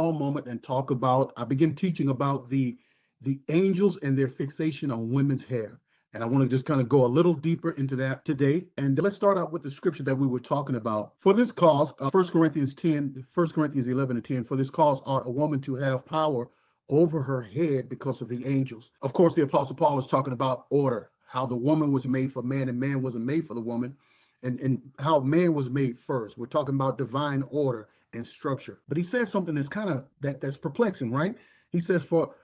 small moment and talk about, I begin teaching about the angels and their fixation on women's hair. And I want to just kind of go a little deeper into that today. And let's start out with the scripture that we were talking about. For this cause, 1 Corinthians 10, 1 Corinthians 11 and 10, for this cause ought a woman to have power over her head because of the angels. Of course, the Apostle Paul is talking about order, how the woman was made for man and man wasn't made for the woman, and how man was made first. We're talking about divine order and structure. But he says something that's kind of that's perplexing, right? He says, for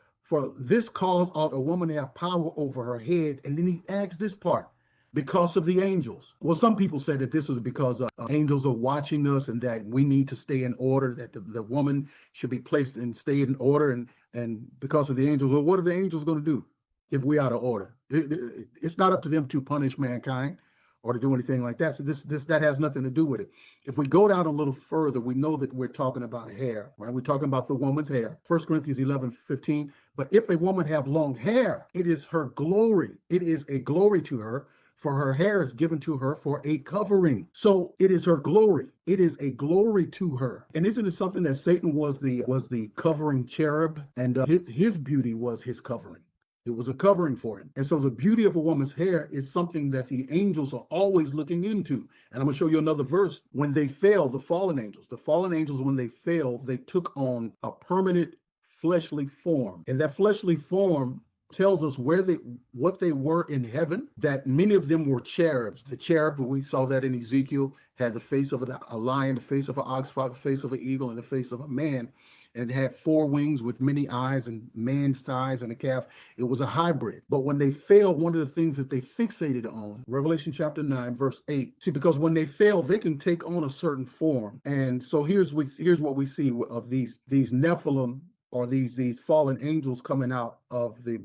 this cause ought a woman to have power over her head. And then he adds this part, because of the angels. Well, some people say that this was because angels are watching us and that we need to stay in order, that the woman should be placed and stay in order. And because of the angels, well, what are the angels going to do if we out of order? It's not up to them to punish mankind or to do anything like that. So that has nothing to do with it. If we go down a little further, we know that we're talking about hair, right? We're talking about the woman's hair. 1 Corinthians 11:15. But if a woman have long hair, it is her glory. It is a glory to her, for her hair is given to her for a covering. So it is her glory. It is a glory to her. And isn't it something that Satan was the covering cherub, and his beauty was his covering. It was a covering for him. And so the beauty of a woman's hair is something that the angels are always looking into. And I'm going to show you another verse. When they fell, the fallen angels, when they fell, they took on a permanent fleshly form. And that fleshly form tells us what they were in heaven, that many of them were cherubs. The cherub, we saw that in Ezekiel, had the face of a lion, the face of an ox, the face of an eagle, and the face of a man. And it had 4 wings with many eyes and man's thighs and a calf. It was a hybrid. But when they fell, one of the things that they fixated on, Revelation chapter 9, verse 8. See, because when they fail, they can take on a certain form. And so here's what we see of these Nephilim, or these fallen angels coming out of the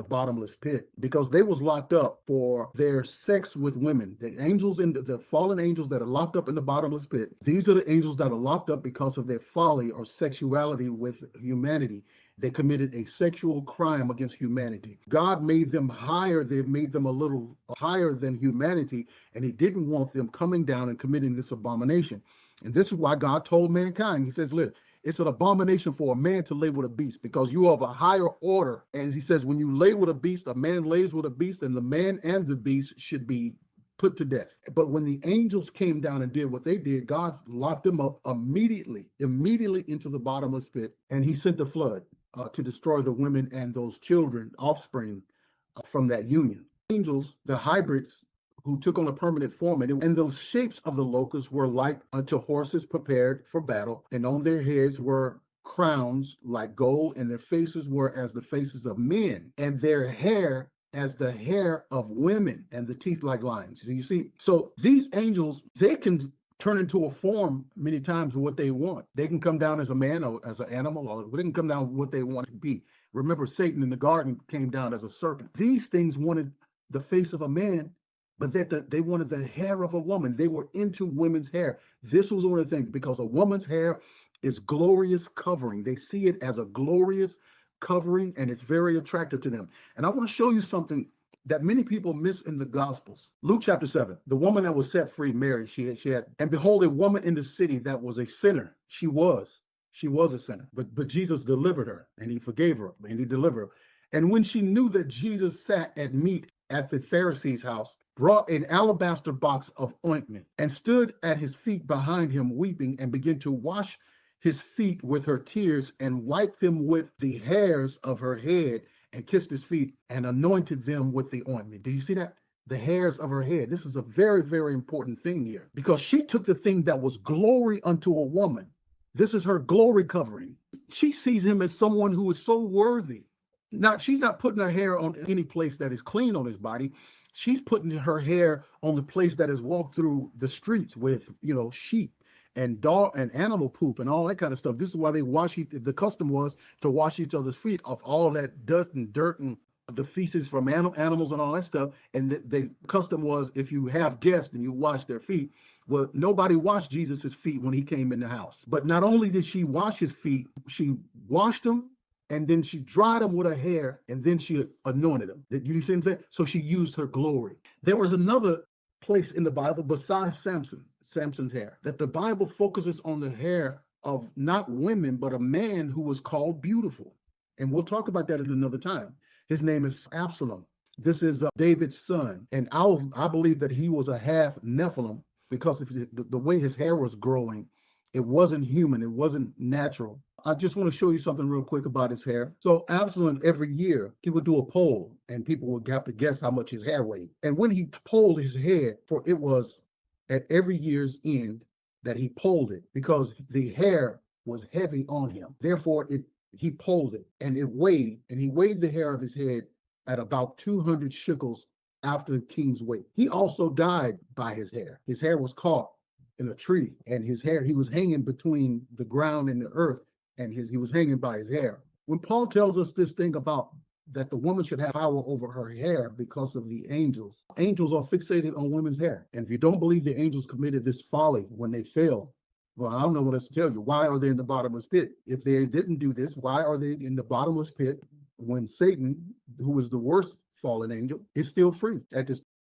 bottomless pit, because they was locked up for their sex with women. The angels the fallen angels that are locked up in the bottomless pit, these are the angels that are locked up because of their folly or sexuality with humanity. They committed a sexual crime against humanity. God made them higher. They made them a little higher than humanity, and he didn't want them coming down and committing this abomination. And this is why God told mankind, he says, look, it's an abomination for a man to lay with a beast, because you are of a higher order. And he says, when you lay with a beast, a man lays with a beast, and the man and the beast should be put to death. But when the angels came down and did what they did, God locked them up immediately into the bottomless pit. And he sent the flood to destroy the women and those children, offspring from that union. Angels, the hybrids, who took on a permanent form, and the shapes of the locusts were like unto horses prepared for battle, and on their heads were crowns like gold, and their faces were as the faces of men, and their hair as the hair of women, and the teeth like lions. So you see, so these angels, they can turn into a form many times of what they want. They can come down as a man or as an animal, or they can come down what they want to be. Remember, Satan in the garden came down as a serpent. These things wanted the face of a man, but that they wanted the hair of a woman. They were into women's hair. This was one of the things, because a woman's hair is glorious covering. They see it as a glorious covering, and it's very attractive to them. And I want to show you something that many people miss in the Gospels. Luke chapter 7, the woman that was set free, Mary, she had, and behold, a woman in the city that was a sinner. She was a sinner, but Jesus delivered her, and he forgave her, and he delivered her. And when she knew that Jesus sat at meat at the Pharisee's house, brought an alabaster box of ointment, and stood at his feet behind him weeping, and began to wash his feet with her tears, and wiped them with the hairs of her head, and kissed his feet, and anointed them with the ointment. Do you see that? The hairs of her head. This is a very, very important thing here, because she took the thing that was glory unto a woman. This is her glory covering. She sees him as someone who is so worthy. Now, she's not putting her hair on any place that is clean on his body. She's putting her hair on the place that is walked through the streets with, sheep and dog and animal poop and all that kind of stuff. This is why they the custom was to wash each other's feet off all that dust and dirt and the feces from animals and all that stuff. And the custom was, if you have guests and you wash their feet, well, nobody washed Jesus's feet when he came in the house. But not only did she wash his feet, she washed them, and then she dried them with her hair, and then she anointed them. You see what I'm saying? So she used her glory. There was another place in the Bible besides Samson's hair, that the Bible focuses on the hair of not women, but a man who was called beautiful. And we'll talk about that at another time. His name is Absalom. This is David's son. And I believe that he was a half Nephilim because of the way his hair was growing. It wasn't human, it wasn't natural. I just want to show you something real quick about his hair. So Absalom, every year, he would do a poll, and people would have to guess how much his hair weighed. And when he polled his head, for it was at every year's end that he polled it, because the hair was heavy on him. Therefore, he polled it, and it weighed, and he weighed the hair of his head at about 200 shekels after the king's weight. He also died by his hair. His hair was caught in a tree, and his hair, he was hanging between the ground and the earth, and he was hanging by his hair. When Paul tells us this thing about that the woman should have power over her hair because of the angels, angels are fixated on women's hair. And if you don't believe the angels committed this folly when they fell, well, I don't know what else to tell you. Why are they in the bottomless pit? If they didn't do this, why are they in the bottomless pit when Satan, who was the worst fallen angel, is still free at this